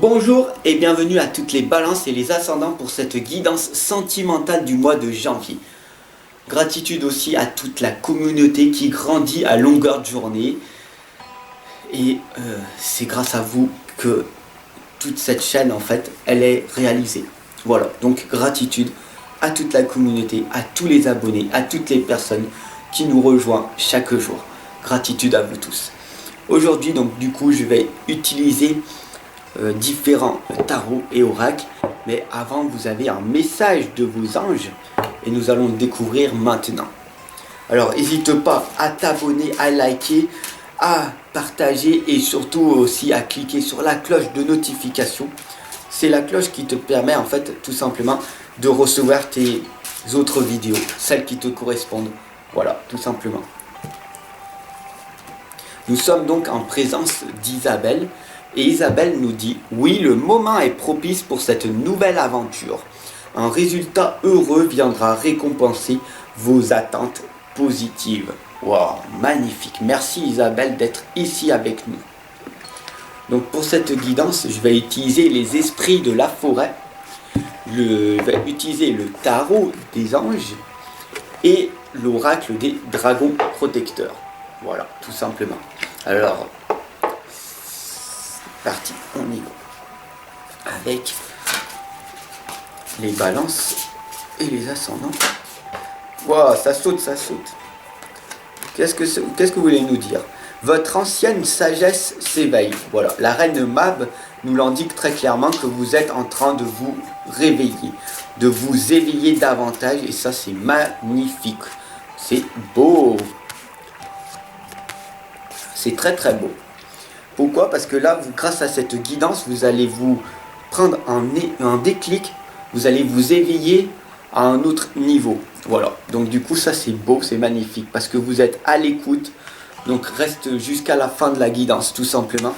Bonjour et bienvenue à toutes les balances et les ascendants pour cette guidance sentimentale du mois de janvier. Gratitude aussi à toute la communauté qui grandit à longueur de journée. Et c'est grâce à vous que toute cette chaîne en fait, elle est réalisée. Voilà, donc gratitude à toute la communauté, à tous les abonnés, à toutes les personnes qui nous rejoignent chaque jour. Gratitude à vous tous. Aujourd'hui donc du coup je vais utiliser différents tarots et oracles, mais avant vous avez un message de vos anges et nous allons le découvrir maintenant. Alors n'hésite pas à t'abonner, à liker, à partager et surtout aussi à cliquer sur la cloche de notification. C'est la cloche qui te permet en fait tout simplement de recevoir tes autres vidéos, celles qui te correspondent. Voilà, tout simplement. Nous sommes donc en présence d'Isabelle. Et Isabelle nous dit « Oui, le moment est propice pour cette nouvelle aventure. Un résultat heureux viendra récompenser vos attentes positives. » Wow, magnifique. Merci Isabelle d'être ici avec nous. Donc pour cette guidance, je vais utiliser les esprits de la forêt. Je vais utiliser le tarot des anges et l'oracle des dragons protecteurs. Voilà, tout simplement. Alors, parti, on y va avec les balances et les ascendants. Waouh, ça saute, ça saute. Qu'est-ce que vous voulez nous dire? Votre ancienne sagesse s'éveille. Voilà, la reine Mab nous l'indique très clairement que vous êtes en train de vous réveiller, de vous éveiller davantage, et ça c'est magnifique. C'est beau. C'est très très beau. Pourquoi? Parce que là, grâce à cette guidance, vous allez vous prendre un déclic, vous allez vous éveiller à un autre niveau. Voilà, donc du coup ça c'est beau, c'est magnifique, parce que vous êtes à l'écoute, donc reste jusqu'à la fin de la guidance tout simplement,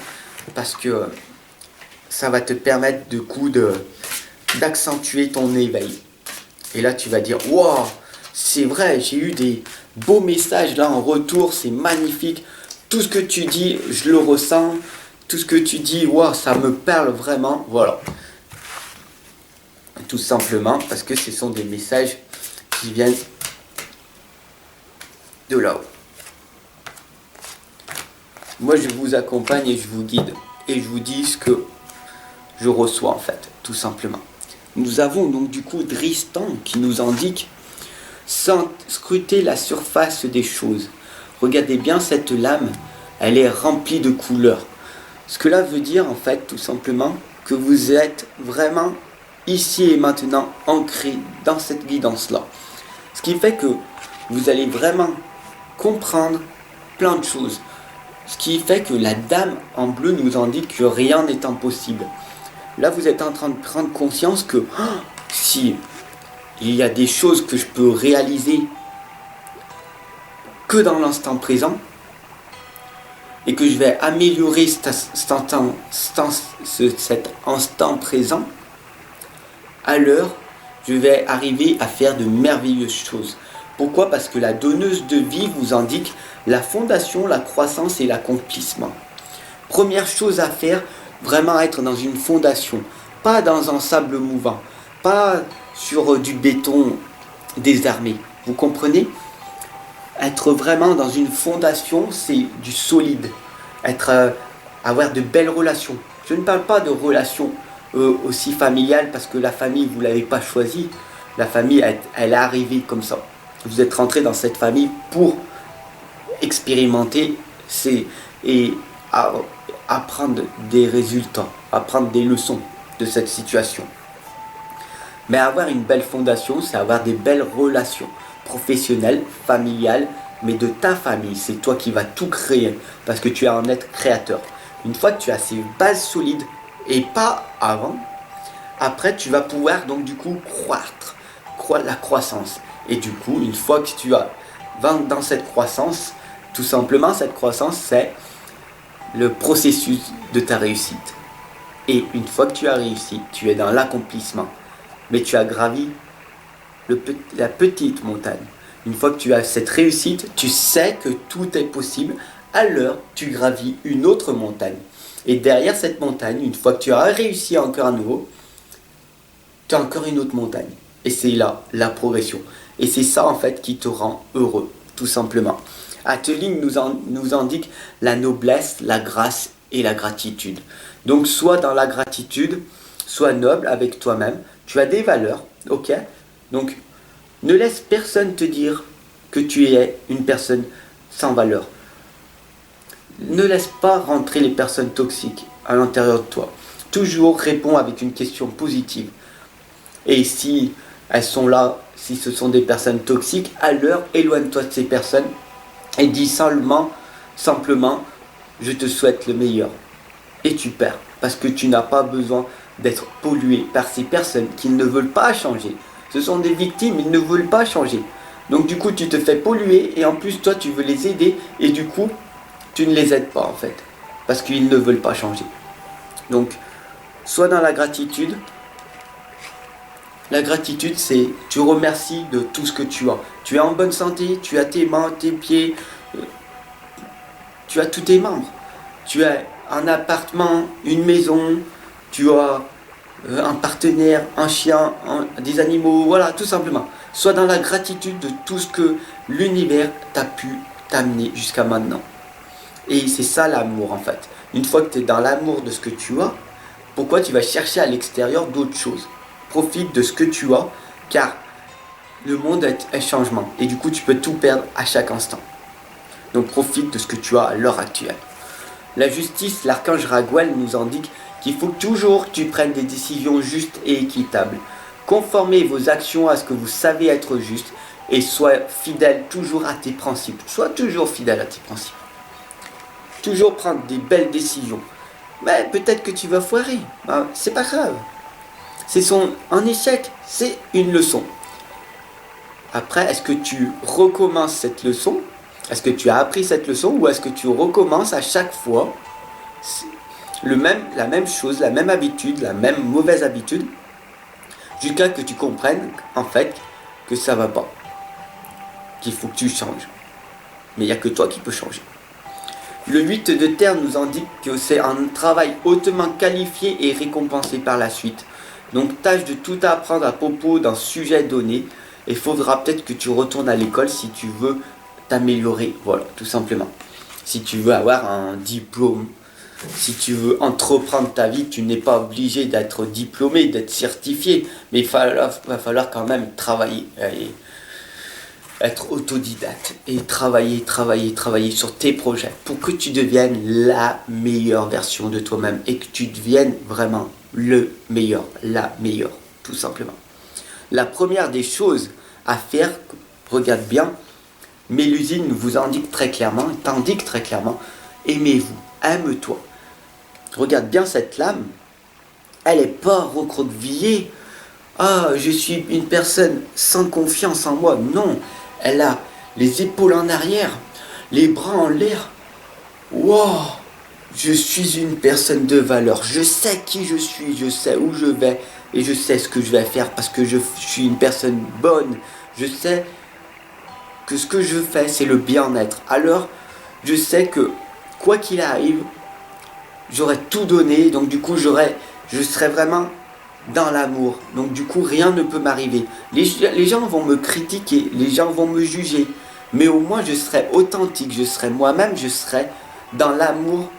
parce que ça va te permettre du coup d'accentuer ton éveil. Et là tu vas dire, wow, c'est vrai, j'ai eu des beaux messages là en retour, c'est magnifique. Tout ce que tu dis, je le ressens. Tout ce que tu dis, wow, ça me parle vraiment. Voilà. Tout simplement parce que ce sont des messages qui viennent de là-haut. Moi, je vous accompagne et je vous guide. Et je vous dis ce que je reçois en fait, tout simplement. Nous avons donc du coup Dristan qui nous indique sans scruter la surface des choses. Regardez bien cette lame, elle est remplie de couleurs. Ce que là veut dire en fait tout simplement que vous êtes vraiment ici et maintenant ancré dans cette guidance-là. Ce qui fait que vous allez vraiment comprendre plein de choses. Ce qui fait que la dame en bleu nous indique que rien n'est impossible. Là vous êtes en train de prendre conscience que si il y a des choses que je peux réaliser que dans l'instant présent et que je vais améliorer cet instant présent, alors je vais arriver à faire de merveilleuses choses. Pourquoi? Parce que la donneuse de vie vous indique la fondation, la croissance et l'accomplissement. Première chose à faire, vraiment être dans une fondation, pas dans un sable mouvant, pas sur du béton désarmé. Vous comprenez? Être vraiment dans une fondation, c'est du solide. Avoir de belles relations. Je ne parle pas de relations aussi familiales parce que la famille, vous ne l'avez pas choisie. La famille, elle est arrivée comme ça. Vous êtes rentré dans cette famille pour expérimenter et apprendre des résultats, apprendre des leçons de cette situation. Mais avoir une belle fondation, c'est avoir des belles relations professionnelles, familiales, mais de ta famille. C'est toi qui vas tout créer parce que tu es un être créateur. Une fois que tu as ces bases solides et pas avant, après tu vas pouvoir donc du coup croître, la croissance. Et du coup, une fois que tu vas dans cette croissance, tout simplement cette croissance c'est le processus de ta réussite. Et une fois que tu as réussi, tu es dans l'accomplissement. Mais tu as gravi la petite montagne. Une fois que tu as cette réussite, tu sais que tout est possible, alors tu gravis une autre montagne. Et derrière cette montagne, une fois que tu as réussi encore à nouveau, tu as encore une autre montagne. Et c'est là la progression. Et c'est ça en fait qui te rend heureux, tout simplement. Atelier nous indique la noblesse, la grâce et la gratitude. Donc sois dans la gratitude, sois noble avec toi-même. Tu as des valeurs, ok? Donc ne laisse personne te dire que tu es une personne sans valeur. Ne laisse pas rentrer les personnes toxiques à l'intérieur de toi. Toujours réponds avec une question positive. Et si elles sont là, si ce sont des personnes toxiques, alors éloigne-toi de ces personnes et dis simplement, je te souhaite le meilleur. Et tu perds, parce que tu n'as pas besoin d'être pollué par ces personnes qui ne veulent pas changer. Ce sont des victimes, ils ne veulent pas changer. Donc du coup, tu te fais polluer et en plus, toi, tu veux les aider et du coup, tu ne les aides pas en fait, parce qu'ils ne veulent pas changer. Donc, sois dans la gratitude. La gratitude, c'est tu remercies de tout ce que tu as. Tu es en bonne santé, tu as tes mains, tes pieds, tu as tous tes membres. Tu as un appartement, une maison, tu as un partenaire, un chien, des animaux, voilà, tout simplement. Sois dans la gratitude de tout ce que l'univers t'a pu t'amener jusqu'à maintenant. Et c'est ça l'amour en fait. Une fois que tu es dans l'amour de ce que tu as, pourquoi tu vas chercher à l'extérieur d'autres choses? Profite de ce que tu as, car le monde est un changement. Et du coup, tu peux tout perdre à chaque instant. Donc profite de ce que tu as à l'heure actuelle. La justice, l'archange Raguel nous indique qu'il faut toujours que tu prennes des décisions justes et équitables. Conformez vos actions à ce que vous savez être juste et sois fidèle toujours à tes principes. Sois toujours fidèle à tes principes. Toujours prendre des belles décisions. Mais peut-être que tu vas foirer. Ben, c'est pas grave. Un échec, c'est une leçon. Après, est-ce que tu recommences cette leçon? Est-ce que tu as appris cette leçon ou est-ce que tu recommences à chaque fois la même chose, la même habitude, la même mauvaise habitude jusqu'à que tu comprennes en fait que ça va pas, qu'il faut que tu changes. Mais il n'y a que toi qui peux changer. Le 8 de terre nous indique que c'est un travail hautement qualifié et récompensé par la suite. Donc tâche de tout apprendre à propos d'un sujet donné. Et il faudra peut-être que tu retournes à l'école si tu veux t'améliorer. Voilà, tout simplement. Si tu veux avoir un diplôme, si tu veux entreprendre ta vie, tu n'es pas obligé d'être diplômé, d'être certifié. Mais va falloir quand même travailler. Et être autodidacte et travailler sur tes projets pour que tu deviennes la meilleure version de toi-même et que tu deviennes vraiment le meilleur, la meilleure, tout simplement. La première des choses à faire, regarde bien, Mélusine vous indique très clairement, t'indique très clairement, aimez-vous, aime-toi. Regarde bien cette lame, elle n'est pas recroquevillée. Ah, je suis une personne sans confiance en moi. Non, elle a les épaules en arrière, les bras en l'air. Wow, je suis une personne de valeur. Je sais qui je suis, je sais où je vais et je sais ce que je vais faire parce que je suis une personne bonne. Je sais que ce que je fais, c'est le bien-être. Alors, je sais que quoi qu'il arrive, j'aurai tout donné. Donc du coup, je serai vraiment dans l'amour. Donc du coup, rien ne peut m'arriver. Les gens vont me critiquer, les gens vont me juger. Mais au moins, je serai authentique, je serai moi-même, je serai dans l'amour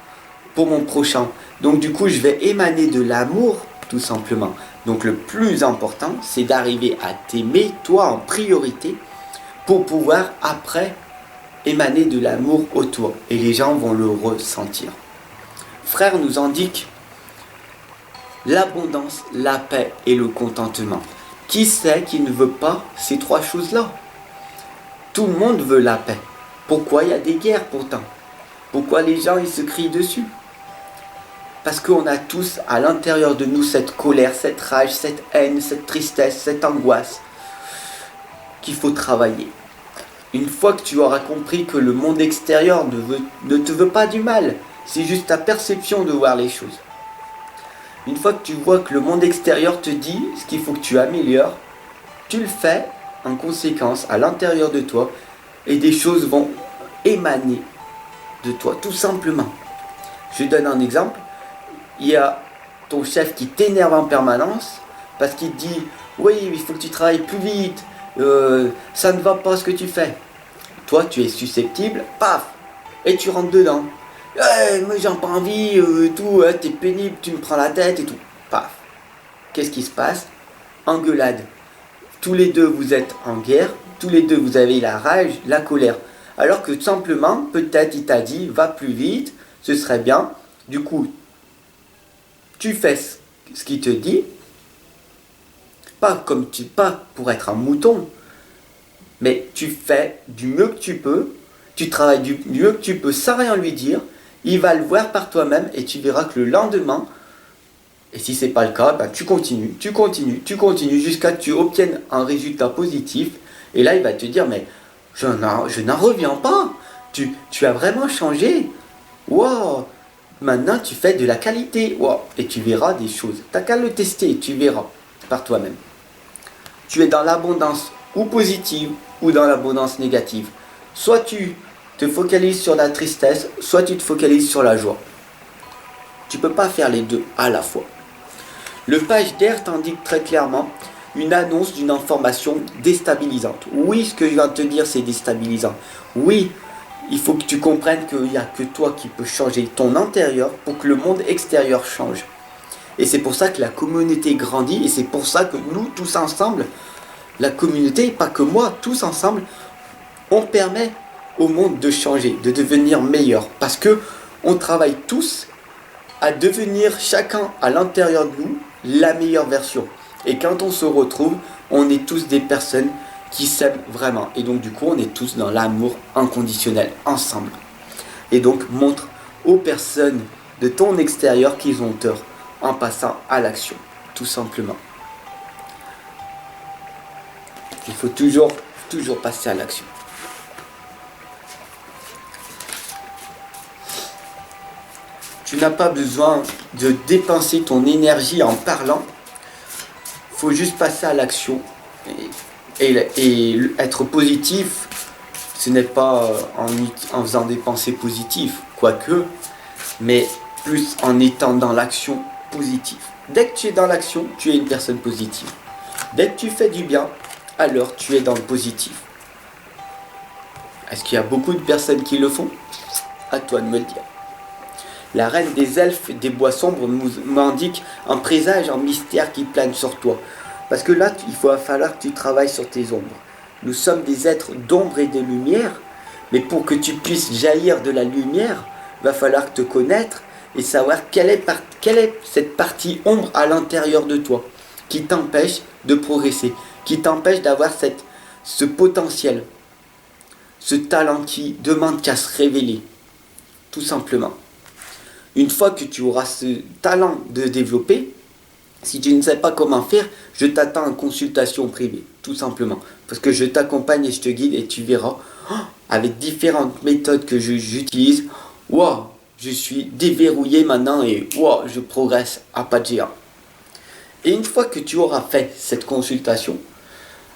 pour mon prochain. Donc du coup, je vais émaner de l'amour, tout simplement. Donc le plus important, c'est d'arriver à t'aimer, toi en priorité, pour pouvoir après émaner de l'amour autour. Et les gens vont le ressentir. Frère nous indique l'abondance, la paix et le contentement. Qui c'est qui ne veut pas ces trois choses-là? Tout le monde veut la paix. Pourquoi il y a des guerres pourtant? Pourquoi les gens ils se crient dessus? Parce qu'on a tous à l'intérieur de nous cette colère, cette rage, cette haine, cette tristesse, cette angoisse qu'il faut travailler. Une fois que tu auras compris que le monde extérieur ne te veut pas du mal, c'est juste ta perception de voir les choses. Une fois que tu vois que le monde extérieur te dit ce qu'il faut que tu améliores, tu le fais en conséquence à l'intérieur de toi et des choses vont émaner de toi, tout simplement. Je donne un exemple. il y a ton chef qui t'énerve en permanence parce qu'il te dit oui, il faut que tu travailles plus vite, ça ne va pas ce que tu fais. Toi, tu es susceptible, paf, et tu rentres dedans. Moi j'ai pas envie, tout, t'es pénible, tu me prends la tête et tout. Paf. Qu'est-ce qui se passe? Engueulade. Tous les deux vous êtes en guerre, tous les deux vous avez la rage, la colère. Alors que tout simplement, peut-être il t'a dit, va plus vite, ce serait bien. Du coup, tu fais ce qu'il te dit, pas pour être un mouton, mais tu fais du mieux que tu peux, tu travailles du mieux que tu peux sans rien lui dire, il va le voir par toi-même et tu verras que le lendemain, et si c'est pas le cas, ben tu continues jusqu'à ce que tu obtiennes un résultat positif. Et là, il va te dire, mais je n'en reviens pas. Tu as vraiment changé. Wow, maintenant tu fais de la qualité. Wow. Et tu verras des choses. T'as qu'à le tester, tu verras par toi-même. Tu es dans l'abondance ou positive ou dans l'abondance négative. Soit tu te focalises sur la tristesse, soit tu te focalises sur la joie. Tu ne peux pas faire les deux à la fois. Le page d'air t'indique très clairement une annonce d'une information déstabilisante. Oui, ce que je viens de te dire, c'est déstabilisant. Oui, il faut que tu comprennes qu'il n'y a que toi qui peux changer ton intérieur pour que le monde extérieur change. Et c'est pour ça que la communauté grandit et c'est pour ça que nous, tous ensemble, la communauté, pas que moi, tous ensemble, on permet au monde de changer, de devenir meilleur. Parce que on travaille tous à devenir chacun à l'intérieur de nous la meilleure version. Et quand on se retrouve, on est tous des personnes qui s'aiment vraiment. Et donc du coup, on est tous dans l'amour inconditionnel ensemble. Et donc montre aux personnes de ton extérieur qu'ils ont tort en passant à l'action, tout simplement. Il faut toujours passer à l'action. Tu n'as pas besoin de dépenser ton énergie en parlant. Il faut juste passer à l'action. Et être positif, ce n'est pas en faisant des pensées positives, quoique, mais plus en étant dans l'action positive. Dès que tu es dans l'action, tu es une personne positive. Dès que tu fais du bien, alors tu es dans le positif. Est-ce qu'il y a beaucoup de personnes qui le font? À toi de me le dire. La reine des elfes des bois sombres m'indique un présage, un mystère qui plane sur toi. Parce que là, il va falloir que tu travailles sur tes ombres. Nous sommes des êtres d'ombre et de lumière, mais pour que tu puisses jaillir de la lumière, il va falloir te connaître et savoir quelle est cette partie ombre à l'intérieur de toi qui t'empêche de progresser, qui t'empêche d'avoir ce potentiel, ce talent qui demande qu'à se révéler, tout simplement. Une fois que tu auras ce talent de développer, si tu ne sais pas comment faire, je t'attends en consultation privée, tout simplement. Parce que je t'accompagne et je te guide et tu verras, avec différentes méthodes que j'utilise, wow, je suis déverrouillé maintenant et wow, je progresse à pas de géant. Et une fois que tu auras fait cette consultation,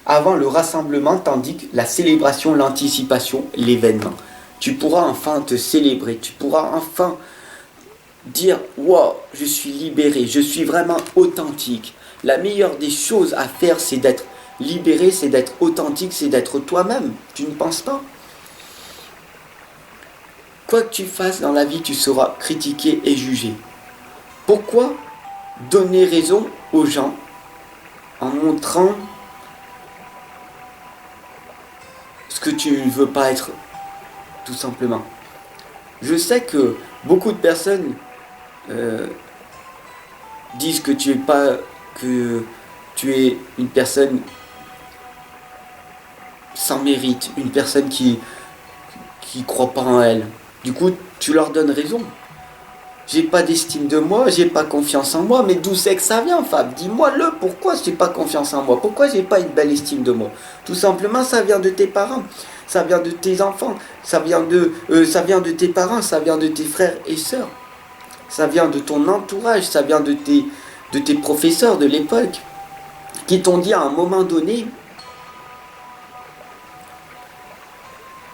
avant le rassemblement t'indique la célébration, l'anticipation, l'événement. Tu pourras enfin te célébrer, tu pourras enfin dire wow, je suis libéré, je suis vraiment authentique. La meilleure des choses à faire, c'est d'être libéré, c'est d'être authentique, c'est d'être toi-même. Tu ne penses pas? Quoi que tu fasses dans la vie, tu seras critiqué et jugé. Pourquoi donner raison aux gens en montrant ce que tu ne veux pas être, tout simplement? Je sais que beaucoup de personnes disent que tu es une personne sans mérite, une personne qui croit pas en elle. Du coup, tu leur donnes raison. J'ai pas d'estime de moi, j'ai pas confiance en moi, mais d'où c'est que ça vient, Fab? Dis-moi pourquoi j'ai pas confiance en moi? Pourquoi j'ai pas une belle estime de moi? Tout simplement, ça vient de tes parents, ça vient de tes enfants, ça vient de tes parents, ça vient de tes frères et sœurs. Ça vient de ton entourage, ça vient de tes professeurs de l'époque qui t'ont dit à un moment donné,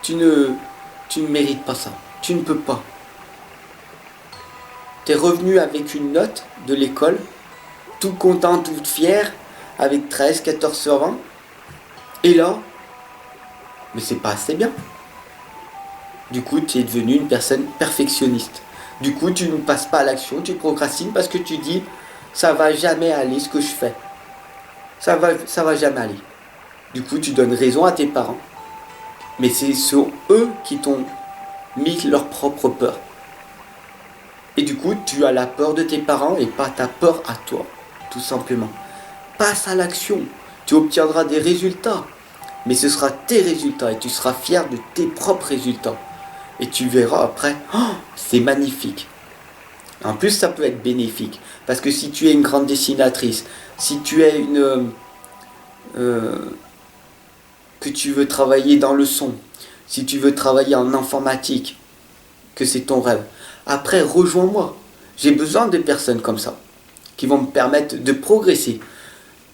tu ne mérites pas ça, tu ne peux pas. tu es revenu avec une note de l'école, tout content, tout fier, avec 13, 14 sur 20. Et là, mais c'est pas assez bien. Du coup, tu es devenu une personne perfectionniste. Du coup, tu ne passes pas à l'action, tu procrastines parce que tu dis, ça va jamais aller ce que je fais. Ça va jamais aller. Du coup, tu donnes raison à tes parents. Mais c'est sur eux qui t'ont mis leur propre peur. Et du coup, tu as la peur de tes parents et pas ta peur à toi, tout simplement. Passe à l'action. Tu obtiendras des résultats. Mais ce sera tes résultats et tu seras fier de tes propres résultats. Et tu verras après, oh, c'est magnifique. En plus, ça peut être bénéfique. Parce que si tu es une grande dessinatrice, si tu es que tu veux travailler dans le son, si tu veux travailler en informatique, que c'est ton rêve, après, rejoins-moi. J'ai besoin de personnes comme ça, qui vont me permettre de progresser.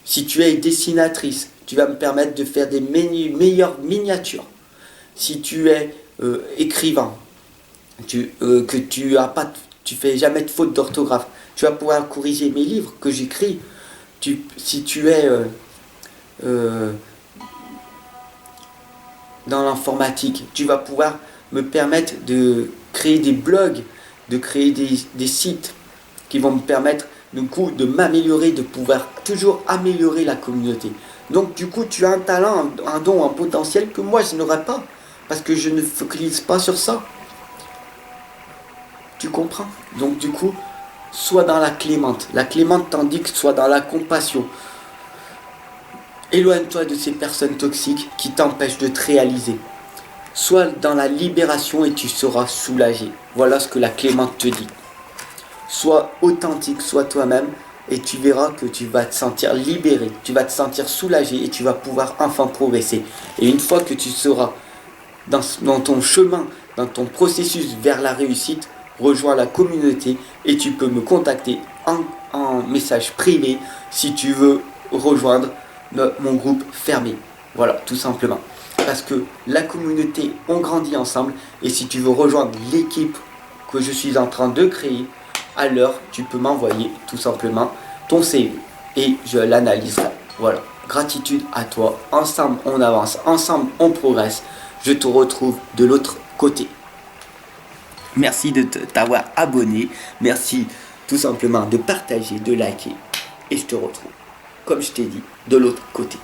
Si tu es dessinatrice, tu vas me permettre de faire des meilleures miniatures. Si tu es écrivain, que tu fais jamais de faute d'orthographe, tu vas pouvoir corriger mes livres que j'écris. Si tu es dans l'informatique, tu vas pouvoir me permettre de créer des blogs, de créer des sites qui vont me permettre du coup de m'améliorer, de pouvoir toujours améliorer la communauté. Donc du coup tu as un talent, un don, un potentiel que moi je n'aurais pas, parce que je ne focalise pas sur ça. Tu comprends? Donc du coup, sois dans la clémente. La clémente t'indique sois dans la compassion. Éloigne-toi de ces personnes toxiques qui t'empêchent de te réaliser. Sois dans la libération et tu seras soulagé. Voilà ce que la clémente te dit. Sois authentique, sois toi-même et tu verras que tu vas te sentir libéré, tu vas te sentir soulagé et tu vas pouvoir enfin progresser. Et une fois que tu seras dans ton chemin, dans ton processus vers la réussite, rejoins la communauté et tu peux me contacter en message privé si tu veux rejoindre mon groupe fermé. Voilà, tout simplement. Parce que la communauté, on grandit ensemble et si tu veux rejoindre l'équipe que je suis en train de créer, alors tu peux m'envoyer tout simplement ton CV et je l'analyserai. Voilà, gratitude à toi. Ensemble, on avance. Ensemble, on progresse. Je te retrouve de l'autre côté. Merci de t'avoir abonné. Merci tout simplement de partager, de liker. Et je te retrouve, comme je t'ai dit, de l'autre côté.